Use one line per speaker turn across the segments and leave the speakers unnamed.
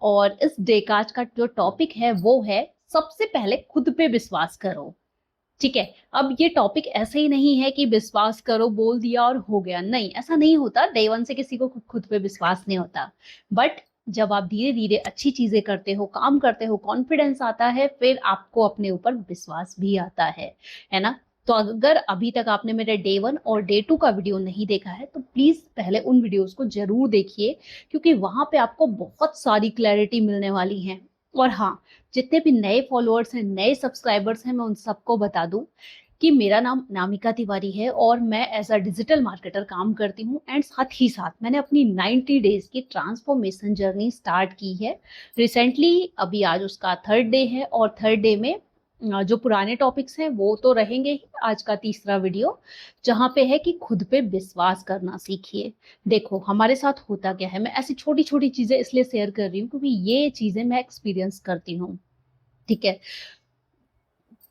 और इस डे का आज का जो टॉपिक है वो है सबसे पहले खुद पे विश्वास करो। ठीक है। अब ये टॉपिक ऐसे ही नहीं है कि विश्वास करो बोल दिया और हो गया, नहीं, ऐसा नहीं होता। डे वन से किसी को खुद पे विश्वास नहीं होता। बट जब आप धीरे धीरे अच्छी चीजें करते हो, काम करते हो, कॉन्फिडेंस आता है, फिर आपको अपने ऊपर विश्वास भी आता है ना। तो अगर अभी तक आपने मेरे डे वन और डे टू का वीडियो नहीं देखा है तो प्लीज पहले उन वीडियोस को जरूर देखिए, क्योंकि वहां पे आपको बहुत सारी क्लैरिटी मिलने वाली है। और हाँ, जितने भी नए फॉलोअर्स हैं, नए सब्सक्राइबर्स हैं, मैं उन सबको बता दूं कि मेरा नाम नामिका तिवारी है और मैं एज अ डिजिटल मार्केटर काम करती हूँ। एंड साथ ही साथ मैंने अपनी 90 डेज की ट्रांसफॉर्मेशन जर्नी स्टार्ट की है रिसेंटली। अभी आज उसका थर्ड डे है और थर्ड डे में जो पुराने टॉपिक्स हैं वो तो रहेंगे ही। आज का तीसरा वीडियो जहाँ पे है कि खुद पे विश्वास करना सीखिए। देखो हमारे साथ होता क्या है, मैं ऐसी छोटी छोटी चीजें इसलिए शेयर कर रही हूँ क्योंकि ये चीजें मैं एक्सपीरियंस करती हूँ। ठीक है।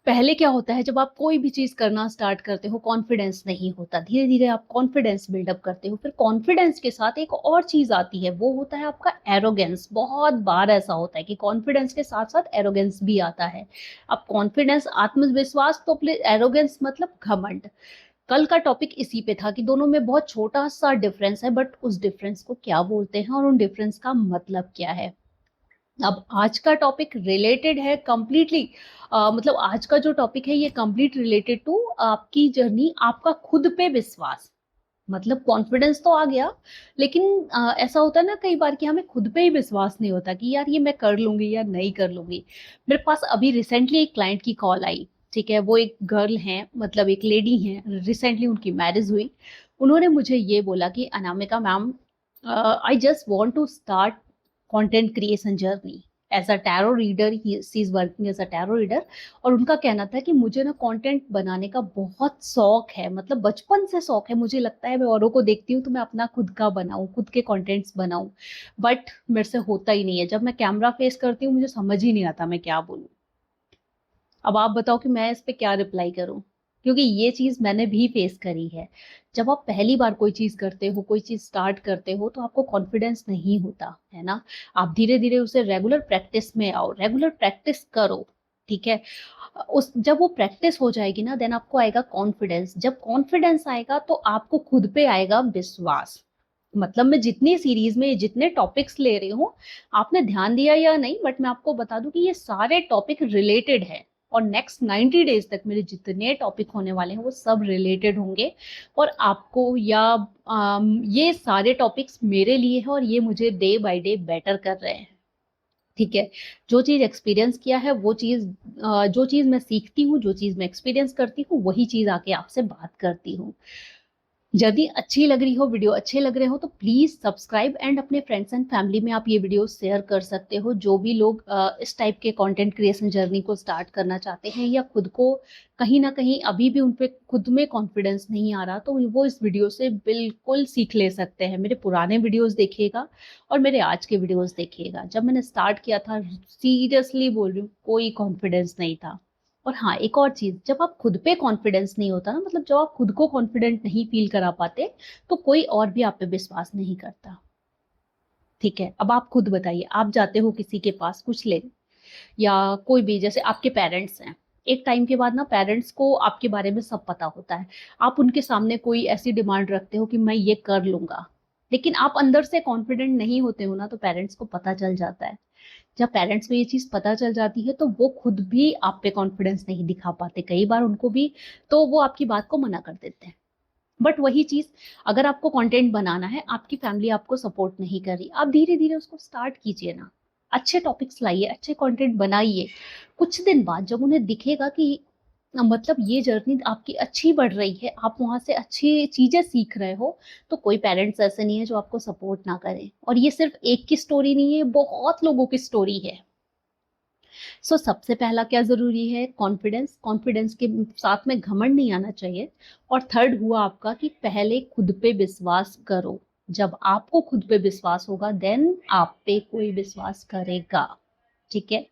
पहले क्या होता है, जब आप कोई भी चीज करना स्टार्ट करते हो कॉन्फिडेंस नहीं होता, धीरे धीरे आप कॉन्फिडेंस बिल्डअप करते हो। फिर कॉन्फिडेंस के साथ एक और चीज आती है, वो होता है आपका एरोगेंस। बहुत बार ऐसा होता है कि कॉन्फिडेंस के साथ साथ एरोगेंस भी आता है। अब कॉन्फिडेंस आत्मविश्वास तो एरोगेंस मतलब घमंड। कल का टॉपिक इसी पे था कि दोनों में बहुत छोटा सा डिफरेंस है, बट उस डिफरेंस को क्या बोलते हैं और उन डिफरेंस का मतलब क्या है। अब आज का टॉपिक रिलेटेड है कंप्लीटली, मतलब आज का जो टॉपिक है ये कंप्लीट रिलेटेड टू आपकी जर्नी, आपका खुद पे विश्वास। मतलब कॉन्फिडेंस तो आ गया, लेकिन ऐसा होता है ना कई बार कि हमें खुद पे ही विश्वास नहीं होता कि यार ये मैं कर लूंगी या नहीं कर लूंगी। मेरे पास अभी रिसेंटली एक क्लाइंट की कॉल आई। ठीक है, वो एक गर्ल है, मतलब एक लेडी है, रिसेंटली उनकी मैरिज हुई। उन्होंने मुझे ये बोला कि Anamika ma'am, I just want to start content creation journey as a tarot reader. She is working as a tarot reader. और उनका कहना था कि मुझे ना कंटेंट बनाने का बहुत शौक है, मतलब बचपन से शौक है। मुझे लगता है मैं औरों को देखती हूँ तो मैं अपना खुद का बनाऊं, खुद के कंटेंट्स बनाऊं, बट मेरे से होता ही नहीं है। जब मैं कैमरा फेस करती हूँ मुझे समझ ही नहीं आता मैं क्या बोलूं। अब आप बताओ कि मैं इस पे क्या रिप्लाई करूं, क्योंकि ये चीज मैंने भी फेस करी है। जब आप पहली बार कोई चीज करते हो, कोई चीज स्टार्ट करते हो, तो आपको कॉन्फिडेंस नहीं होता है ना। आप धीरे धीरे उसे रेगुलर प्रैक्टिस में आओ, रेगुलर प्रैक्टिस करो। ठीक है। उस जब वो प्रैक्टिस हो जाएगी ना, देन आपको आएगा कॉन्फिडेंस। जब कॉन्फिडेंस आएगा तो आपको खुद पे आएगा विश्वास। मतलब मैं जितनी सीरीज में जितने टॉपिक्स ले रही हूँ, आपने ध्यान दिया या नहीं, बट मैं आपको बता दूं कि ये सारे टॉपिक रिलेटेड है। और नेक्स्ट 90 डेज तक मेरे जितने टॉपिक होने वाले हैं वो सब रिलेटेड होंगे। और आपको या ये सारे टॉपिक्स मेरे लिए हैं और ये मुझे डे बाय डे बेटर कर रहे हैं। ठीक है। जो चीज एक्सपीरियंस किया है वो चीज, जो चीज मैं सीखती हूँ, जो चीज मैं एक्सपीरियंस करती हूँ, वही चीज आके आपसे बात करती हूँ। यदि अच्छी लग रही हो, वीडियो अच्छे लग रहे हो, तो प्लीज सब्सक्राइब एंड अपने फ्रेंड्स एंड फैमिली में आप ये वीडियो शेयर कर सकते हो। जो भी लोग इस टाइप के कंटेंट क्रिएशन जर्नी को स्टार्ट करना चाहते हैं या खुद को कहीं ना कहीं अभी भी उन पे खुद में कॉन्फिडेंस नहीं आ रहा, तो वो इस वीडियो से बिल्कुल सीख ले सकते हैं। मेरे पुराने वीडियोस देखिएगा और मेरे आज के वीडियोस देखिएगा। जब मैंने स्टार्ट किया था, सीरियसली बोल रही हूँ, कोई कॉन्फिडेंस नहीं था। और हाँ, एक और चीज, जब आप खुद पे कॉन्फिडेंस नहीं होता ना, मतलब जब आप खुद को कॉन्फिडेंट नहीं फील करा पाते, तो कोई और भी आप पे विश्वास नहीं करता। ठीक है। अब आप खुद बताइए, आप जाते हो किसी के पास कुछ ले, या कोई भी, जैसे आपके पेरेंट्स हैं, एक टाइम के बाद ना पेरेंट्स को आपके बारे में सब पता होता है। आप उनके सामने कोई ऐसी डिमांड रखते हो कि मैं ये कर लूंगा, लेकिन आप अंदर से कॉन्फिडेंट नहीं होते हो ना, तो पेरेंट्स को पता चल जाता है। जब पेरेंट्स को ये चीज पता चल जाती है तो वो खुद भी आप पे कॉन्फिडेंस नहीं दिखा पाते, कई बार उनको भी, तो वो आपकी बात को मना कर देते हैं। बट वही चीज, अगर आपको कंटेंट बनाना है, आपकी फैमिली आपको सपोर्ट नहीं कर रही, आप धीरे धीरे उसको स्टार्ट कीजिए ना। अच्छे टॉपिक्स लाइए, अच्छे कंटेंट बनाइए। कुछ दिन बाद जब उन्हें दिखेगा कि मतलब ये जर्नी आपकी अच्छी बढ़ रही है, आप वहां से अच्छी चीजें सीख रहे हो, तो कोई पेरेंट्स ऐसे नहीं है जो आपको सपोर्ट ना करें। और ये सिर्फ एक की स्टोरी नहीं है, बहुत लोगों की स्टोरी है। सो सबसे पहला क्या जरूरी है, कॉन्फिडेंस। कॉन्फिडेंस के साथ में घमंड नहीं आना चाहिए। और थर्ड हुआ आपका कि पहले खुद पे विश्वास करो। जब आपको खुद पे विश्वास होगा, देन आप पे कोई विश्वास करेगा। ठीक है।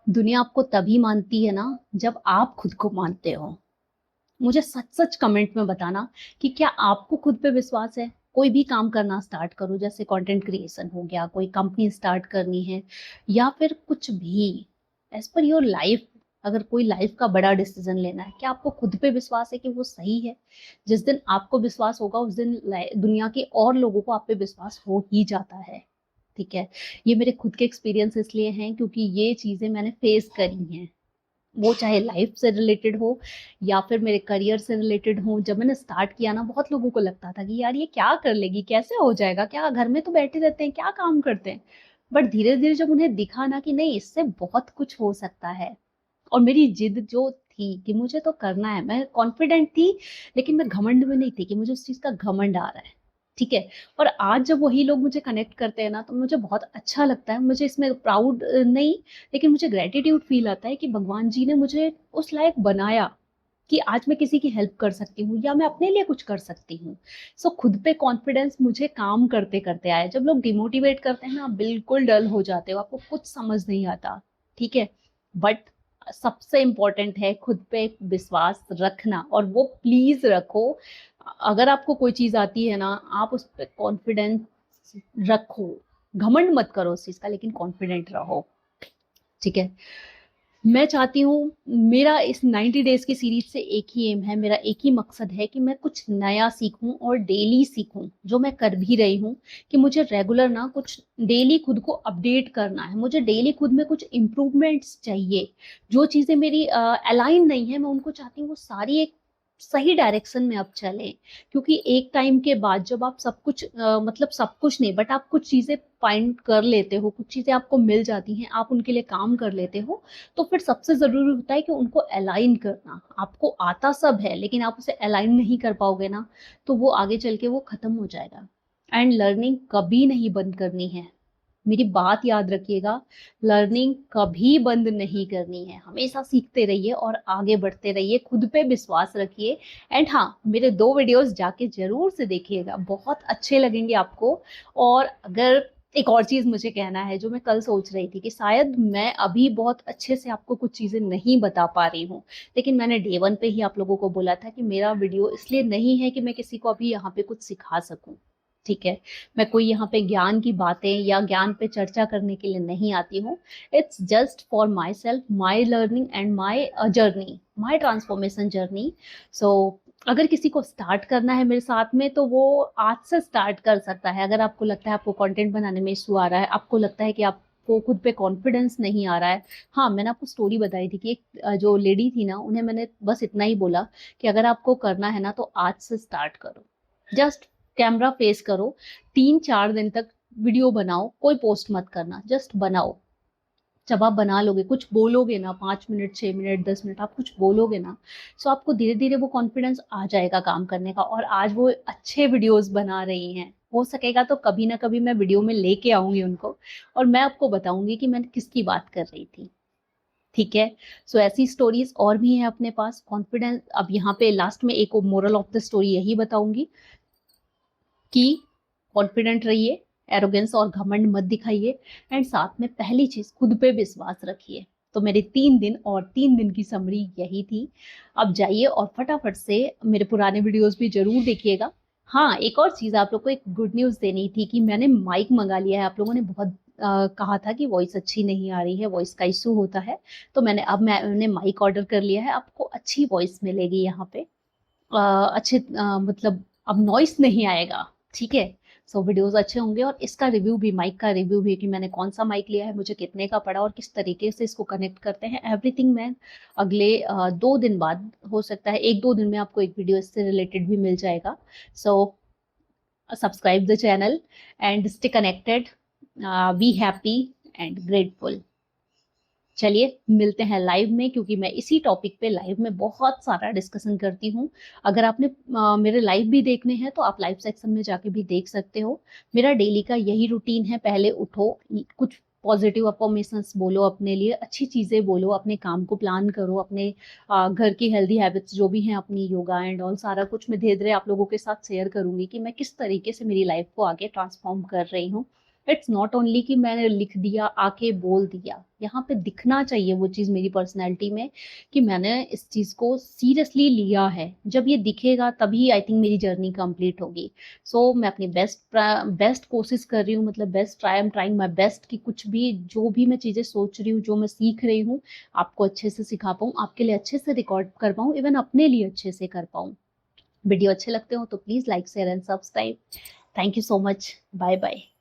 दुनिया आपको तभी मानती है ना जब आप खुद को मानते हो। मुझे सच सच कमेंट में बताना कि क्या आपको खुद पे विश्वास है। कोई भी काम करना स्टार्ट करो, जैसे कंटेंट क्रिएशन हो गया, कोई कंपनी स्टार्ट करनी है, या फिर कुछ भी एज पर योर लाइफ। अगर कोई लाइफ का बड़ा डिसीजन लेना है, क्या आपको खुद पे विश्वास है कि वो सही है। जिस दिन आपको विश्वास होगा उस दिन दुनिया के और लोगों को आप पे विश्वास हो ही जाता है। ठीक है। ये मेरे खुद के एक्सपीरियंस इसलिए हैं क्योंकि ये चीजें मैंने फेस करी हैं। वो चाहे लाइफ से रिलेटेड हो या फिर मेरे करियर से रिलेटेड हो। जब मैंने स्टार्ट किया ना, बहुत लोगों को लगता था कि यार ये क्या कर लेगी, कैसे हो जाएगा, क्या घर में तो बैठे रहते हैं, क्या काम करते हैं। बट धीरे धीरे जब उन्हें दिखा ना कि नहीं, इससे बहुत कुछ हो सकता है। और मेरी जिद जो थी कि मुझे तो करना है, मैं कॉन्फिडेंट थी, लेकिन मैं घमंड में नहीं थी कि मुझे उस चीज का घमंड आ रहा है। ठीक है। और आज जब वही लोग मुझे कनेक्ट करते हैं ना, तो मुझे बहुत अच्छा लगता है। मुझे इसमें प्राउड नहीं, लेकिन मुझे ग्रेटिट्यूड फील आता है कि भगवान जी ने मुझे उस लायक बनाया कि आज मैं किसी की हेल्प कर सकती हूँ या मैं अपने लिए कुछ कर सकती हूँ। सो खुद पे कॉन्फिडेंस मुझे काम करते करते आया। जब लोग डिमोटिवेट करते हैं ना, आप बिल्कुल डल हो जाते हो, आपको कुछ समझ नहीं आता। ठीक है। बट सबसे इम्पोर्टेंट है खुद पे विश्वास रखना, और वो प्लीज रखो। अगर आपको कोई चीज आती है ना, आप उस पर कॉन्फिडेंस रखो। घमंड मत करो उस चीज का, लेकिन कॉन्फिडेंट रहो। ठीक है। मैं चाहती हूँ, मेरा इस 90 डेज की सीरीज से एक ही एम है, मेरा एक ही मकसद है कि मैं कुछ नया सीखूं और डेली सीखूं, जो मैं कर भी रही हूँ। कि मुझे रेगुलर ना कुछ डेली खुद को अपडेट करना है, मुझे डेली खुद में कुछ इम्प्रूवमेंट्स चाहिए। जो चीजें मेरी अलाइन नहीं है, मैं उनको चाहती हूँ वो सारी एक सही डायरेक्शन में अब चले। क्योंकि एक टाइम के बाद जब आप सब कुछ मतलब सब कुछ नहीं, बट आप कुछ चीजें फाइंड कर लेते हो, कुछ चीजें आपको मिल जाती हैं, आप उनके लिए काम कर लेते हो, तो फिर सबसे जरूरी होता है कि उनको अलाइन करना। आपको आता सब है, लेकिन आप उसे अलाइन नहीं कर पाओगे ना, तो वो आगे चल के वो खत्म हो जाएगा। एंड लर्निंग कभी नहीं बंद करनी है। मेरी बात याद रखिएगा। लर्निंग कभी बंद नहीं करनी है, हमेशा सीखते रहिए और आगे बढ़ते रहिए, खुद पे विश्वास रखिए। एंड हाँ, मेरे 2 वीडियोस जाके जरूर से देखिएगा, बहुत अच्छे लगेंगे आपको। और अगर एक और चीज मुझे कहना है, जो मैं कल सोच रही थी कि शायद मैं अभी बहुत अच्छे से आपको कुछ चीजें नहीं बता पा रही हूँ, लेकिन मैंने डे 1 पे ही आप लोगों को बोला था कि मेरा वीडियो इसलिए नहीं है कि मैं किसी को अभी यहाँ पे कुछ सिखा सकूं। ठीक है। मैं कोई यहाँ पे ज्ञान की बातें या ज्ञान पे चर्चा करने के लिए नहीं आती हूँ। It's just for myself, my learning and my journey, my transformation journey. So अगर किसी को स्टार्ट करना है मेरे साथ में, तो वो आज से स्टार्ट कर सकता है। अगर आपको लगता है आपको कंटेंट बनाने में इशू आ रहा है, आपको लगता है कि आपको खुद पे कॉन्फिडेंस नहीं आ रहा है। हाँ, मैंने आपको स्टोरी बताई थी कि एक जो लेडी थी ना, उन्हें मैंने बस इतना ही बोला कि अगर आपको करना है ना, तो आज से स्टार्ट करो। जस्ट कैमरा फेस करो, 3-4 दिन तक वीडियो बनाओ, कोई पोस्ट मत करना, जस्ट बनाओ। जब आप बना लोगे, कुछ बोलोगे ना, 5 मिनट, 6 मिनट, 10 मिनट आप कुछ बोलोगे ना, सो आपको धीरे धीरे वो कॉन्फिडेंस आ जाएगा काम करने का। और आज वो अच्छे वीडियोस बना रही हैं। हो सकेगा तो कभी ना कभी मैं वीडियो में लेके आऊंगी उनको, और मैं आपको बताऊंगी कि मैंने किसकी बात कर रही थी। ठीक है। सो ऐसी स्टोरीज और भी हैं अपने पास। कॉन्फिडेंस, अब यहाँ पे लास्ट में एक मोरल ऑफ द स्टोरी यही बताऊंगी कि कॉन्फिडेंट रहिए, एरोगेंस और घमंड मत दिखाइए। एंड साथ में पहली चीज, खुद पे विश्वास रखिए। तो मेरे 3 दिन और 3 दिन की समरी यही थी। अब जाइए और फटाफट से मेरे पुराने वीडियोस भी जरूर देखिएगा। हाँ, एक और चीज आप लोग को एक गुड न्यूज देनी थी कि मैंने माइक मंगा लिया है। आप लोगों ने बहुत कहा था कि वॉइस अच्छी नहीं आ रही है, वॉइस का इशू होता है। तो मैंने माइक ऑर्डर कर लिया है, आपको अच्छी वॉइस मिलेगी यहाँ पे। अच्छे मतलब अब नॉइस नहीं आएगा। ठीक है। सो वीडियोस अच्छे होंगे, और इसका रिव्यू भी, माइक का रिव्यू भी, कि मैंने कौन सा माइक लिया है, मुझे कितने का पड़ा और किस तरीके से इसको कनेक्ट करते हैं, एवरीथिंग मैं अगले 2 दिन बाद, हो सकता है 1-2 दिन में आपको एक वीडियो इससे रिलेटेड भी मिल जाएगा। So subscribe the channel and stay connected, be happy and grateful. चलिए मिलते हैं लाइव में, क्योंकि मैं इसी टॉपिक पे लाइव में बहुत सारा डिस्कशन करती हूँ। अगर आपने मेरे लाइव भी देखने हैं तो आप लाइव सेक्शन में जाके भी देख सकते हो। मेरा डेली का यही रूटीन है, पहले उठो, कुछ पॉजिटिव अफर्मेशंस बोलो, अपने लिए अच्छी चीजें बोलो, अपने काम को प्लान करो, अपने घर की हेल्दी हैबिट्स जो भी हैं, अपनी योगा एंड ऑल सारा कुछ मैं धीरे धीरे आप लोगों के साथ शेयर करूंगी कि मैं किस तरीके से मेरी लाइफ को आगे ट्रांसफॉर्म कर रही हूँ। इट्स नॉट ओनली कि मैंने लिख दिया, आके बोल दिया, यहाँ पे दिखना चाहिए वो चीज़ मेरी पर्सनैलिटी में कि मैंने इस चीज़ को सीरियसली लिया है। जब ये दिखेगा तभी आई थिंक मेरी जर्नी कंप्लीट होगी। सो मैं अपनी बेस्ट कोशिश कर रही हूँ, मतलब best try, I am trying my best कि कुछ भी, जो भी मैं चीज़ें सोच रही हूँ, जो मैं सीख रही हूँ, आपको अच्छे से सिखा पाऊँ, आपके लिए अच्छे से रिकॉर्ड कर पाऊँ, इवन अपने लिए अच्छे से कर पाऊँ। वीडियो अच्छे लगते हो तो please like, share and subscribe. Thank you so much. Bye bye.